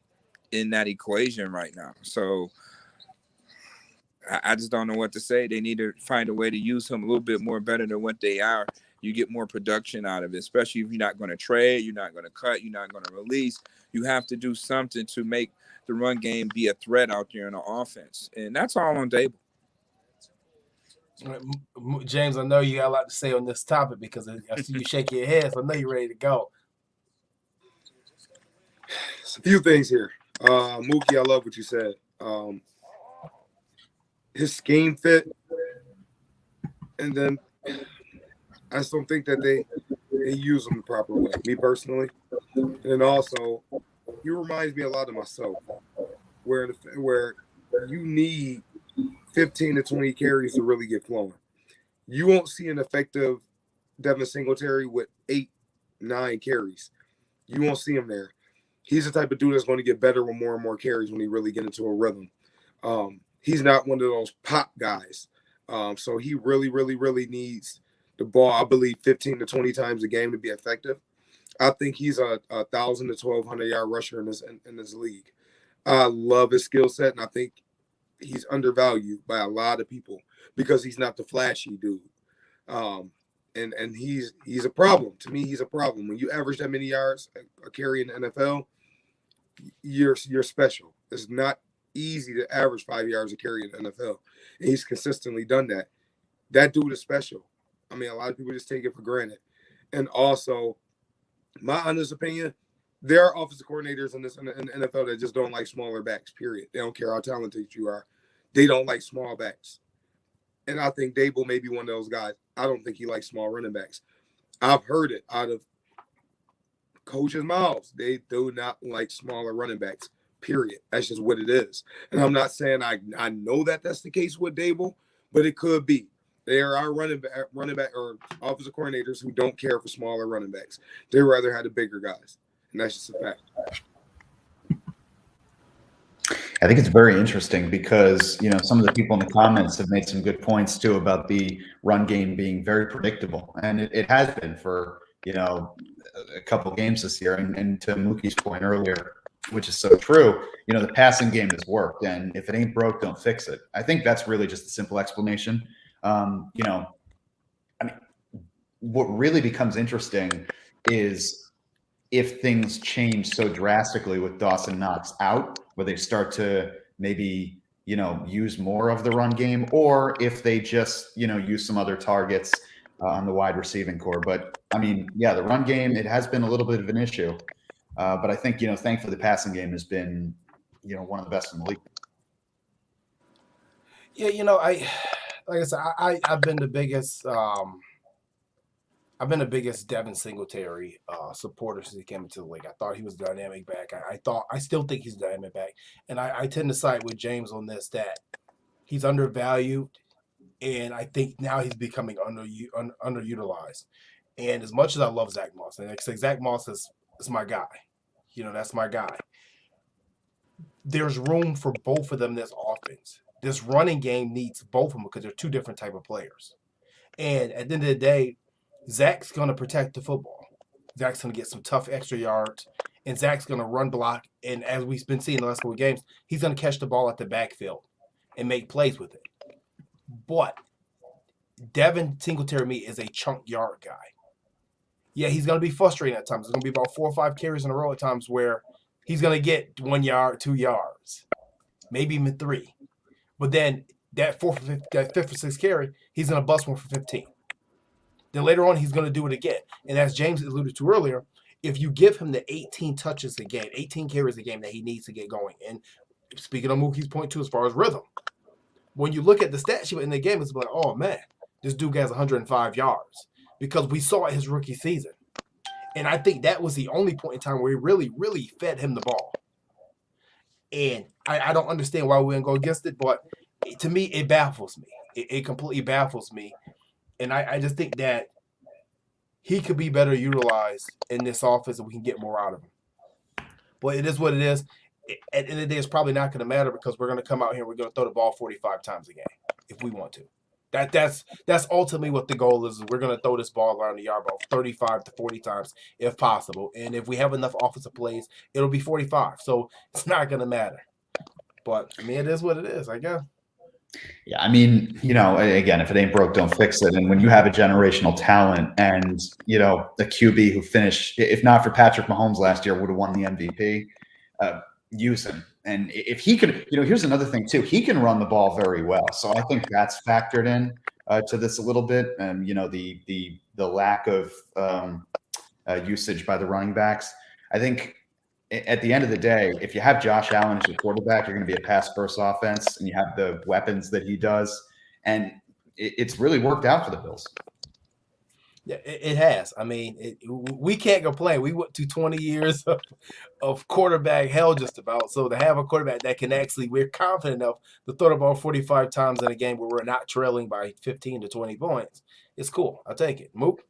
in that equation right now. So I just don't know what to say. They need to find a way to use him a little bit more better than what they are. You get more production out of it, especially if you're not going to trade, you're not going to cut, you're not going to release. You have to do something to make the run game be a threat out there in the offense. And that's all on Dable. James, I know you got a lot to say on this topic because I see you shake your head, so I know you're ready to go. It's a few things here. Mookie, I love what you said. His scheme fit, and then I just don't think that they use him the proper way, me personally. And also, he reminds me a lot of myself, where you need 15 to 20 carries to really get flowing. You won't see an effective Devin Singletary with 8, 9 carries. You won't see him there. He's the type of dude that's going to get better with more and more carries when he really get into a rhythm. He's not one of those pop guys. So he really, really, really needs the ball, I believe, 15 to 20 times a game to be effective. I think he's a 1,000 to 1,200 yard rusher in this league. I love his skill set, and I think he's undervalued by a lot of people because he's not the flashy dude. And he's a problem. To me, he's a problem. When you average that many yards a carry in the NFL, you're special. It's not easy to average 5 yards a carry in the NFL. And he's consistently done that. That dude is special. I mean, a lot of people just take it for granted. And also, my honest opinion, there are offensive coordinators in the NFL that just don't like smaller backs, period. They don't care how talented you are. They don't like small backs. And I think Dable may be one of those guys. I don't think he likes small running backs. I've heard it out of coaches' mouths. They do not like smaller running backs, period. That's just what it is. And I'm not saying I know that that's the case with Dable, but it could be. There are running back or offensive coordinators who don't care for smaller running backs. They rather have the bigger guys. And that's just a fact. I think it's very interesting because, some of the people in the comments have made some good points too about the run game being very predictable. And it has been for, a couple games this year. And to Mookie's point earlier, which is so true, the passing game has worked. And if it ain't broke, don't fix it. I think that's really just a simple explanation. I mean, what really becomes interesting is if things change so drastically with Dawson Knox out, where they start to maybe, use more of the run game, or if they just, use some other targets on the wide receiving core. But I mean, yeah, the run game, it has been a little bit of an issue. But I think, thankfully the passing game has been, one of the best in the league. Yeah, like I said, I've been the biggest Devin Singletary supporter since he came into the league. I thought he was a dynamic back. I still think he's a dynamic back, and I tend to side with James on this, that he's undervalued, and I think now he's becoming underutilized. And as much as I love Zach Moss, and like I say, Zach Moss is my guy. That's my guy. There's room for both of them in this offense. This running game needs both of them because they're two different type of players. And at the end of the day, Zach's going to protect the football. Zach's going to get some tough extra yards, and Zach's going to run block. And as we've been seeing the last couple of games, he's going to catch the ball at the backfield and make plays with it. But Devin Singletary, me, is a chunk yard guy. Yeah, he's going to be frustrating at times. There's going to be about 4 or 5 carries in a row at times where he's going to get 1 yard, 2 yards, maybe even 3. But then that fifth or sixth carry, he's going to bust one for 15. Then later on, he's going to do it again. And as James alluded to earlier, if you give him the 18 touches a game, 18 carries a game that he needs to get going, and speaking of Mookie's point too, as far as rhythm, when you look at the stat sheet in the game, it's like, oh man, this dude has 105 yards because we saw it his rookie season. And I think that was the only point in time where we really, really fed him the ball. And I don't understand why we didn't go against it, but to me, it baffles me. It completely baffles me. And I just think that he could be better utilized in this offense and we can get more out of him. But it is what it is. At the end of the day, it's probably not going to matter because we're going to come out here and we're going to throw the ball 45 times a game if we want to. That's ultimately what the goal is. We're going to throw this ball around the yard about 35 to 40 times if possible. And if we have enough offensive plays, it'll be 45. So it's not going to matter. But, I mean, it is what it is, I guess. Yeah, I mean, again, if it ain't broke, don't fix it. And when you have a generational talent and, the QB who finished, if not for Patrick Mahomes last year, would have won the MVP, use him. And if he could, here's another thing too, he can run the ball very well. So I think that's factored in to this a little bit. And, the lack of usage by the running backs. I think at the end of the day, if you have Josh Allen as your quarterback, you're going to be a pass-first offense, and you have the weapons that he does, and it's really worked out for the Bills. Yeah, it has. I mean, we can't complain. We went to 20 years of quarterback hell just about. So to have a quarterback that can actually, we're confident enough to throw the ball 45 times in a game where we're not trailing by 15 to 20 points, it's cool. I'll take it. Mook?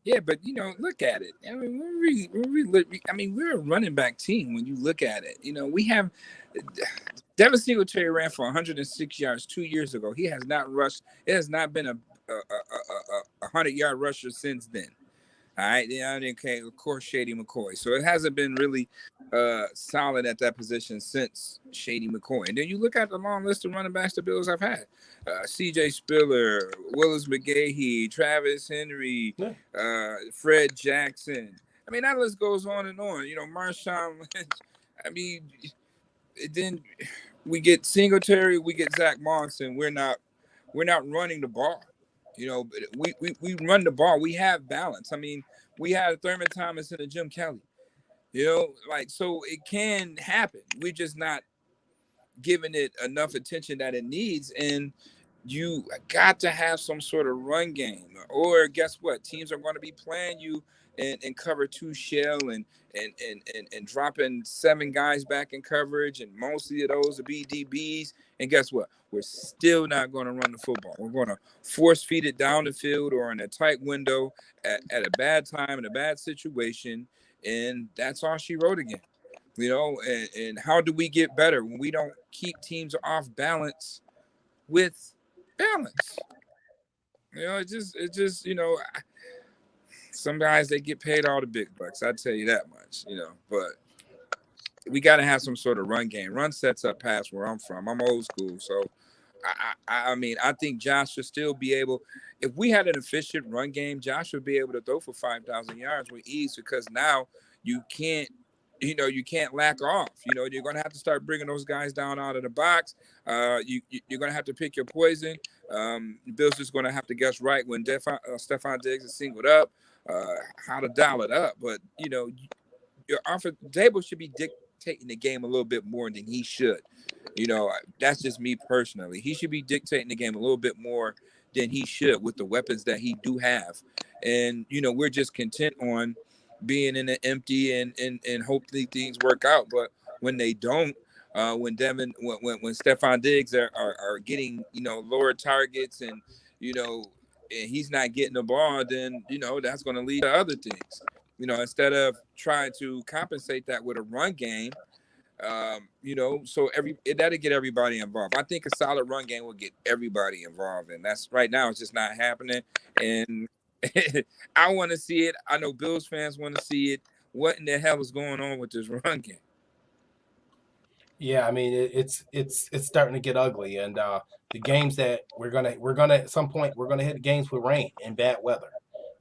Yeah, but look at it. I mean, we're a running back team when you look at it. We have Devin Singletary ran for 106 yards 2 years ago. He has not rushed. It has not been a 100-yard rusher since then. All right, okay, of course, Shady McCoy. So it hasn't been really solid at that position since Shady McCoy. And then you look at the long list of running backs the Bills have had: C.J. Spiller, Willis McGahee, Travis Henry, Fred Jackson. I mean, that list goes on and on. Marshawn Lynch. I mean, then we get Singletary, we get Zach Moss, and we're not running the ball. We run the ball. We have balance. I mean, we had Thurman Thomas and a Jim Kelly. So it can happen. We're just not giving it enough attention that it needs. And you got to have some sort of run game. Or guess what? Teams are going to be playing you in cover 2 shell and dropping 7 guys back in coverage, and mostly of those will be DBs. And guess what? We're still not going to run the football. We're going to force feed it down the field or in a tight window at a bad time in a bad situation, and that's all she wrote again. You know, and how do we get better when we don't keep teams off balance with balance? You know, it just, some guys they get paid all the big bucks. I tell you that much. You know, but we got to have some sort of run game. Run sets up past where I'm from. I'm old school, so I mean, I think Josh should still be able. If we had an efficient run game, Josh would be able to throw for 5,000 yards with ease because now you can't. You can't lack off. You're going to have to start bringing those guys down out of the box. You're going to have to pick your poison. Bill's just going to have to guess right when Stephon Diggs is singled up, how to dial it up. But, your offense, Dable should be dictating the game a little bit more than he should. That's just me personally. He should be dictating the game a little bit more than he should with the weapons that he do have. And, we're just content on being in the empty and hopefully things work out. But when they don't, when Stephon Diggs are getting, lower targets and he's not getting the ball, then, that's going to lead to other things. Instead of trying to compensate that with a run game, so that'll get everybody involved. I think a solid run game will get everybody involved, and that's right now it's just not happening. And I want to see it. I know Bills fans want to see it. What in the hell is going on with this run game? Yeah, I mean it's starting to get ugly, and the games that we're gonna at some point we're gonna hit games with rain and bad weather.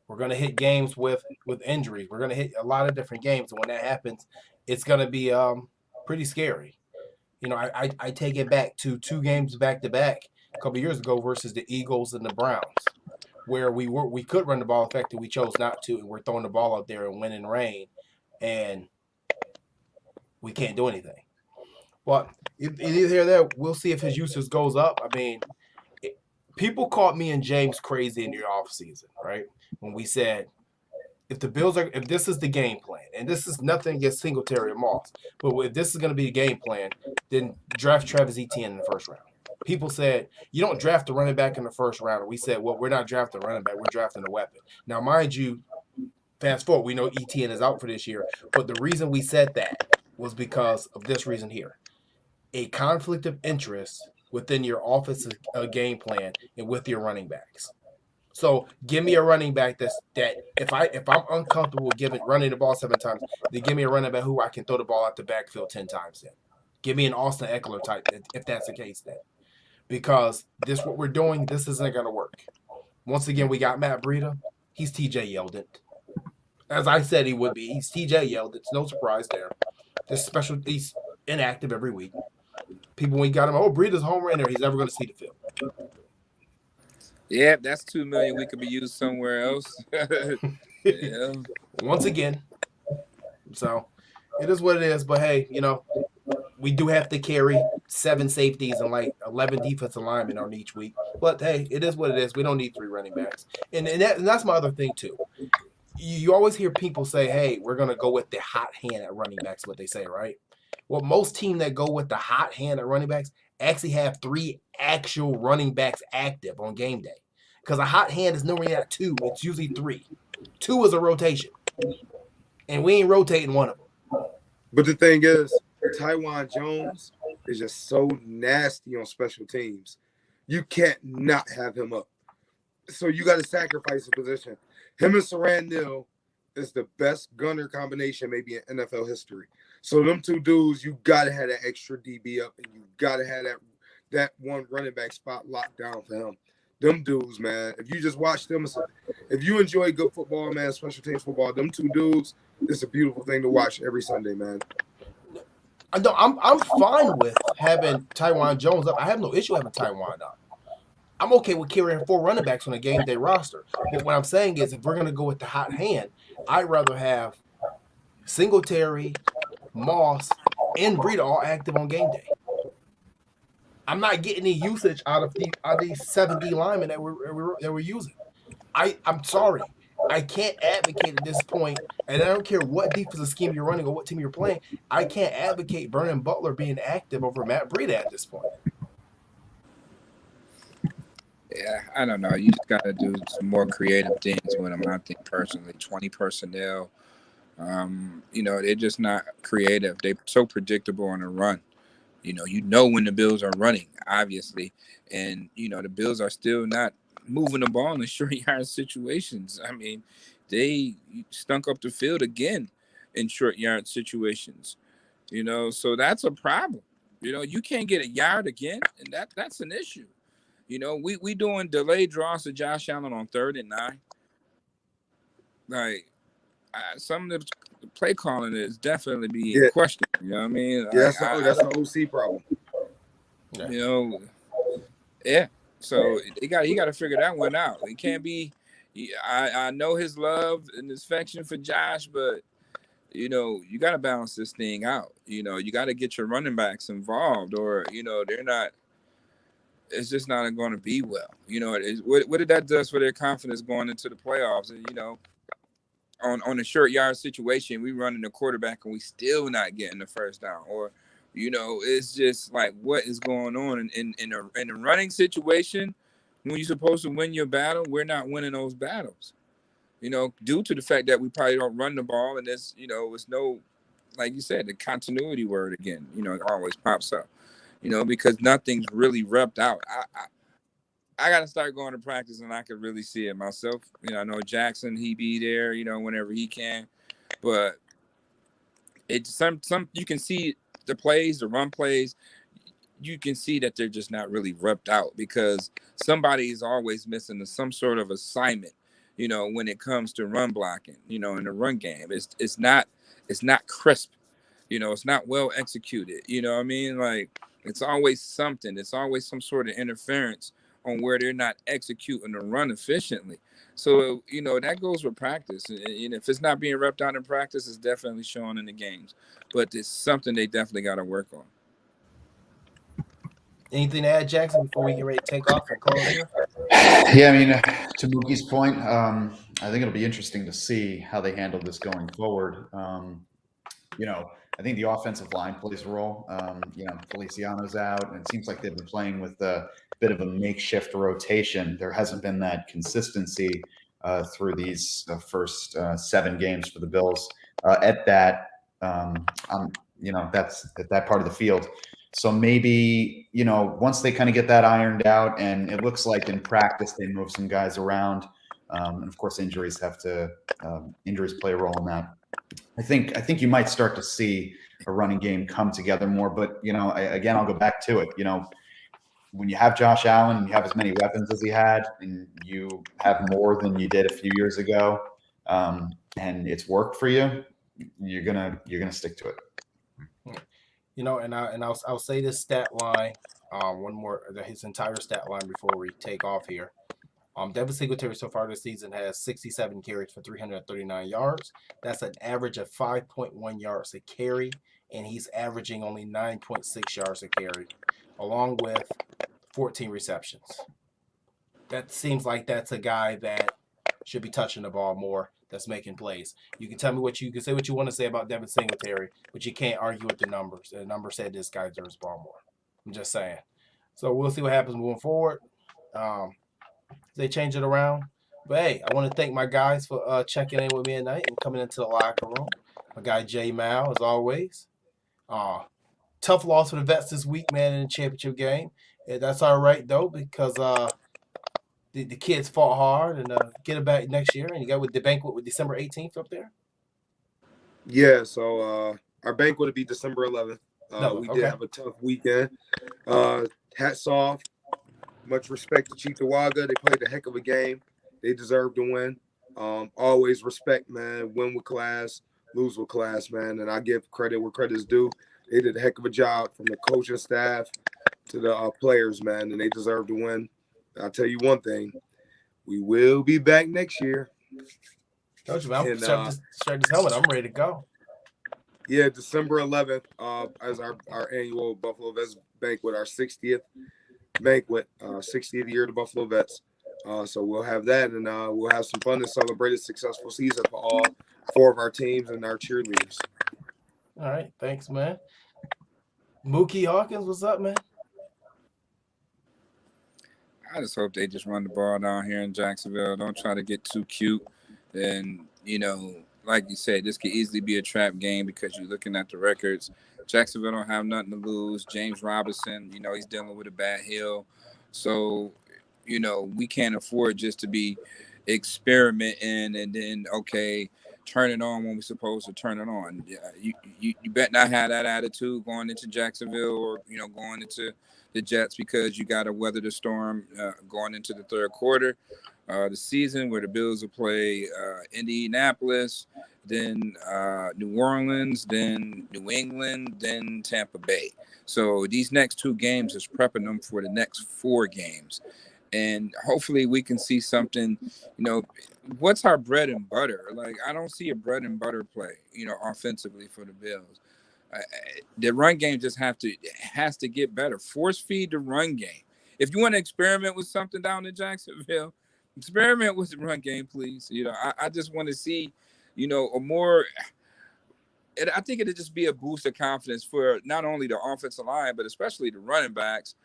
We're gonna hit games with injuries. We're gonna hit a lot of different games, and when that happens, it's gonna be pretty scary. I take it back to 2 games back to back a couple years ago versus the Eagles and the Browns, where we could run the ball effectively, we chose not to, and we're throwing the ball out there and winning rain, and we can't do anything. But either here or there, we'll see if his usage goes up. I mean, people called me and James crazy in the offseason, right? When we said if this is the game plan, and this is nothing against Singletary or Moss, but if this is going to be the game plan, then draft Travis Etienne in the first round. People said, you don't draft a running back in the first round. And we said, well, we're not drafting a running back. We're drafting a weapon. Now, mind you, fast forward, we know Etienne is out for this year. But the reason we said that was because of this reason here. A conflict of interest within your offensive game plan and with your running backs. So give me a running back that if I'm uncomfortable running the ball 7 times, then give me a running back who I can throw the ball out the backfield 10 times in. Give me an Austin Eckler type if that's the case then. Because what we're doing, this isn't going to work. Once again, we got Matt Breida. He's TJ Yeldon. As I said he would be. He's TJ Yeldon. It's no surprise there. He's inactive every week. People, when you got him, Breida's home right there. He's never going to see the field. Yeah, that's $2 million we could be used somewhere else. Yeah. Once again. So it is what it is. But hey, we do have to carry 7 safeties and like 11 defensive linemen on each week. But hey, it is what it is. We don't need 3 running backs. And that's my other thing too. You always hear people say, hey, we're going to go with the hot hand at running backs, what they say, right? Well, most teams that go with the hot hand at running backs actually have 3 actual running backs active on game day. Because a hot hand is normally at 2. It's usually 3. 2 is a rotation. And we ain't rotating one of them. But the thing is, Tywan Jones is just so nasty on special teams. You can't not have him up. So you got to sacrifice a position. Him and Saran Neal is the best gunner combination maybe in NFL history. So them 2 dudes, you got to have that extra DB up, and you got to have that one running back spot locked down for him. Them dudes, man, if you just watch them, if you enjoy good football, man, special teams football, them 2 dudes, it's a beautiful thing to watch every Sunday, man. No, I'm fine with having Tywan Jones up. I have no issue having Tywan up. I'm okay with carrying 4 running backs on a game day roster. But what I'm saying is if we're going to go with the hot hand, I'd rather have Singletary, Moss, and Breida all active on game day. I'm not getting any usage out of these 7 D linemen that we're using. I'm sorry. I can't advocate at this point, and I don't care what defensive scheme you're running or what team you're playing, I can't advocate Vernon Butler being active over Matt Breida at this point. Yeah, I don't know. You just got to do some more creative things with them, I think, personally. 20 personnel, They're just not creative. They're so predictable on the run. When the Bills are running, obviously, and the Bills are still not moving the ball in short yard situations. I mean, they stunk up the field again in short yard situations. So that's a problem. You can't get a yard again, and that's an issue. We doing delayed draws to Josh Allen on 3rd and 9. Like some of the play calling is definitely being Yeah, questioned. You know what I mean? yeah. Like That's an OC problem. Yeah. you know, yeah. So he got to figure that one out. It can't be. I know his love and his affection for Josh, but you got to balance this thing out. You got to get your running backs involved, or they're not. It's just not going to be well. What did that does for their confidence going into the playoffs? And on a short yard situation, we running the quarterback and we still not getting the first down, or it's just like what is going on in a running situation when you're supposed to win your battle. We're not winning those battles, due to the fact that we probably don't run the ball, and it's no, like you said, the continuity word again, it always pops up, because nothing's really repped out. I got to start going to practice, and I could really see it myself. I know Jackson, he be there, whenever he can, but it's some you can see the plays, the run plays. You can see that they're just not really repped out because somebody is always missing some sort of assignment. When it comes to run blocking, in the run game, it's not crisp. It's not well executed. You know what I mean? Like it's always something. It's always some sort of interference on where they're not executing the run efficiently. So, that goes with practice. And if it's not being repped out in practice, it's definitely showing in the games. But it's something they definitely got to work on. Anything to add, Jackson, before we get ready to take off and close here? Yeah, I mean, to Mookie's point, I think it'll be interesting to see how they handle this going forward. I think the offensive line plays a role. Feliciano's out, and it seems like they've been playing with a bit of a makeshift rotation. There hasn't been that consistency through these first 7 games for the Bills at that, that's at that part of the field. So maybe, once they kind of get that ironed out, and it looks like in practice they move some guys around, and of course injuries play a role in that. I think you might start to see a running game come together more. But again, I'll go back to it. When you have Josh Allen and you have as many weapons as he had, and you have more than you did a few years ago, and it's worked for you, you're gonna stick to it. And I'll say this stat line, one more, his entire stat line before we take off here. Devin Singletary so far this season has 67 carries for 339 yards. That's an average of 5.1 yards a carry, and he's averaging only 9.6 yards a carry, along with 14 receptions. That seems like that's a guy that should be touching the ball more, that's making plays. You can tell me you can say what you want to say about Devin Singletary, but you can't argue with the numbers. The number said this guy deserves the ball more. I'm just saying. So we'll see what happens moving forward. They change it around. But hey, I want to thank my guys for checking in with me tonight and coming into the locker room. My guy Jay Mal, as always. Tough loss for the Vets this week, man, in the championship game. Yeah, that's all right though, because the kids fought hard and get it back next year. And you got the banquet with December 18th up there. Yeah, so our banquet will be December 11th. We did have a tough weekend. Hats off. Much respect to Cheektowaga. They played a heck of a game. They deserve to win. Always respect, man. Win with class, lose with class, man. And I give credit where credit's due. They did a heck of a job from the coaching staff to the players, man, and they deserve to win. I'll tell you one thing. We will be back next year. Coach, man, I'm strap this helmet. I'm ready to go. Yeah, December 11th as our annual Buffalo Vets banquet, our 60th banquet, 60th year of the Buffalo Vets. So we'll have that, and we'll have some fun and celebrate a successful season for all 4 of our teams and our cheerleaders. All right, thanks, man. Mookie Hawkins, what's up, man? I just hope they just run the ball down here in Jacksonville. Don't try to get too cute and, like you said, this could easily be a trap game because you're looking at the records. Jacksonville don't have nothing to lose. James Robinson, he's dealing with a bad heel. So, we can't afford just to be experimenting and then, okay, turn it on when we're supposed to turn it on. You bet not have that attitude going into Jacksonville or, going into the Jets because you got to weather the storm going into the third quarter. The season where the Bills will play Indianapolis, then New Orleans, then New England, then Tampa Bay. So these next 2 games is prepping them for the next 4 games. And hopefully we can see something, what's our bread and butter? Like, I don't see a bread and butter play, offensively for the Bills. The run game just has to get better. Force feed the run game. If you want to experiment with something down in Jacksonville, experiment with the run game, please. I just want to see, a more. I think it'll just be a boost of confidence for not only the offensive line, but especially the running backs.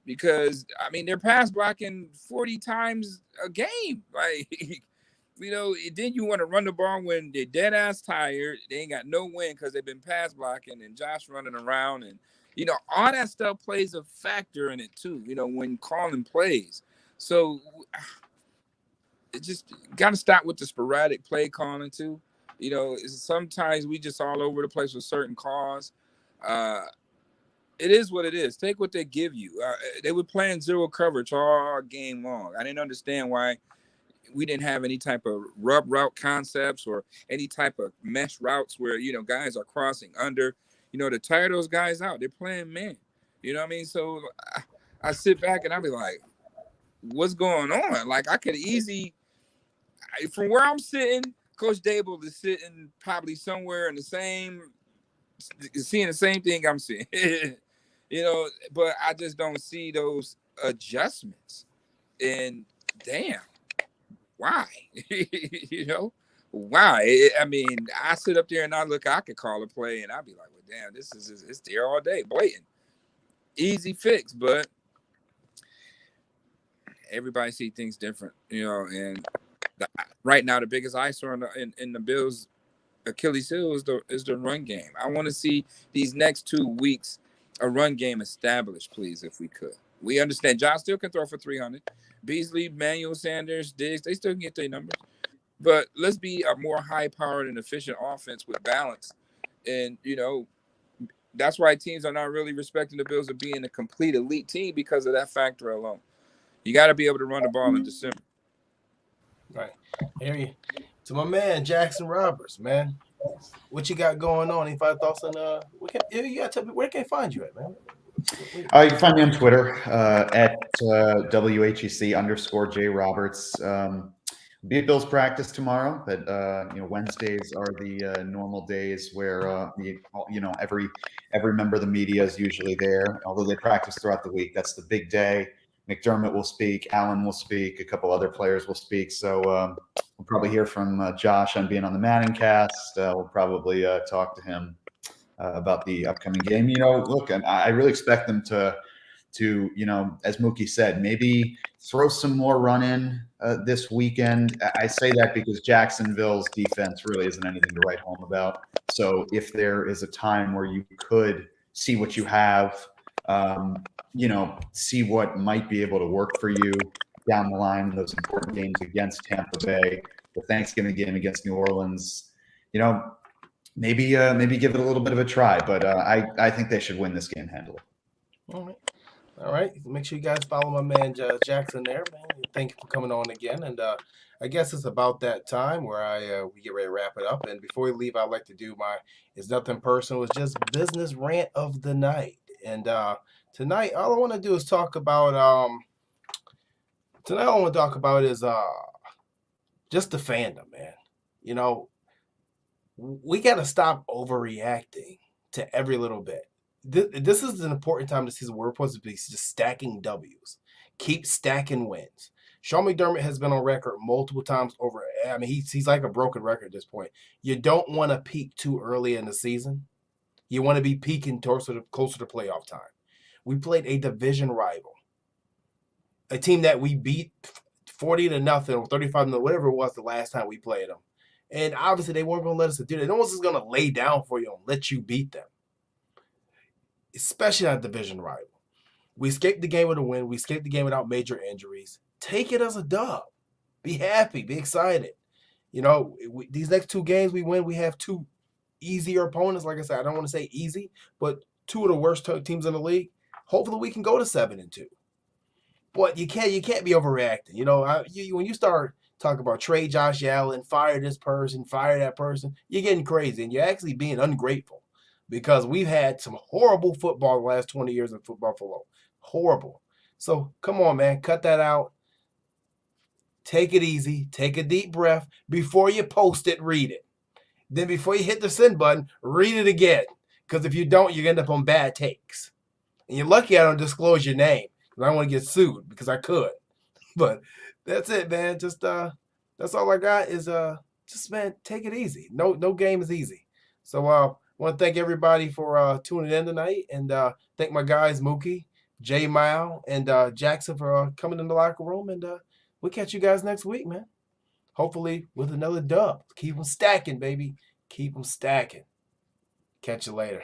Because they're pass blocking 40 times a game. Like, then you want to run the ball when they're dead ass tired. They ain't got no win because they've been pass blocking and Josh running around and all that stuff plays a factor in it too. When calling plays, so it just got to stop with the sporadic play calling too. Sometimes we just all over the place with certain calls. It is what it is. Take what they give you. They were playing zero coverage all game long. I didn't understand why we didn't have any type of rub route concepts or any type of mesh routes where, guys are crossing under, to tire those guys out. They're playing man. You know what I mean? So I sit back and I be like, what's going on? Like, I could easily, from where I'm sitting, Coach Dable is sitting probably somewhere in seeing the same thing I'm seeing. But I just don't see those adjustments. And damn, why? Why? I sit up there and I could call a play and I'd be like, well, damn, it's there all day, blatant. Easy fix, but everybody see things different, and right now the biggest eyesore in the Bills' Achilles heel is the run game. I want to see these next 2 weeks a run game established, please, if we could. We understand Josh still can throw for 300. Beasley, Manuel Sanders, Diggs, they still can get their numbers. But let's be a more high-powered and efficient offense with balance. And, that's why teams are not really respecting the Bills of being a complete elite team because of that factor alone. You got to be able to run the ball in December. Right. Here to my man, Jackson Roberts, man. What you got going on? Any final thoughts on you gotta tell me where can I find you at, man? You can find me on Twitter at WHEC_J Roberts. Be at Bills practice tomorrow. But Wednesdays are the normal days where every member of the media is usually there. Although they practice throughout the week, that's the big day. McDermott will speak. Allen will speak. A couple other players will speak. So we'll probably hear from Josh on being on the Manning cast. We'll probably talk to him about the upcoming game. Look, I really expect them to as Mookie said, maybe throw some more run in this weekend. I say that because Jacksonville's defense really isn't anything to write home about. So if there is a time where you could see what you have, see what might be able to work for you down the line in those important games against Tampa Bay, the Thanksgiving game against New Orleans, maybe give it a little bit of a try. But I think they should win this game handily. All right. Make sure you guys follow my man Jackson there, man. Thank you for coming on again. And I guess it's about that time where we get ready to wrap it up. And before we leave, I'd like to do it's nothing personal. It's just business rant of the night. And tonight, all I want to do is talk about just the fandom, man. We got to stop overreacting to every little bit. This is an important time of the season where we're supposed to be just stacking W's. Keep stacking wins. Sean McDermott has been on record multiple times over. He's like a broken record at this point. You don't want to peak too early in the season. You want to be peaking closer to playoff time. We played a division rival, a team that we beat 40-0 or 35-0, whatever it was the last time we played them. And obviously they weren't going to let us do that. No one's just going to lay down for you and let you beat them, especially on a division rival. We escaped the game with a win. We escaped the game without major injuries. Take it as a dub. Be happy. Be excited. You know, these next 2 games we win, we have 2 easier opponents. Like I said, I don't want to say easy, but 2 of the worst teams in the league. Hopefully we can go to 7-2. But you can't be overreacting. You know, when you start talking about trade Josh Allen, fire this person, fire that person, you're getting crazy, and you're actually being ungrateful because we've had some horrible football the last 20 years in football Buffalo. Horrible. So come on, man, cut that out. Take it easy. Take a deep breath. Before you post it, read it. Then before you hit the send button, read it again. Because if you don't, you're going to end up on bad takes. And you're lucky I don't disclose your name. Because I don't want to get sued because I could. But that's it, man. Just that's all I got is just, man, take it easy. No game is easy. So I want to thank everybody for tuning in tonight. And thank my guys, Mookie, J Mile, and Jackson for coming in the locker room. And we'll catch you guys next week, man. Hopefully with another dub. Keep them stacking, baby. Keep them stacking. Catch you later.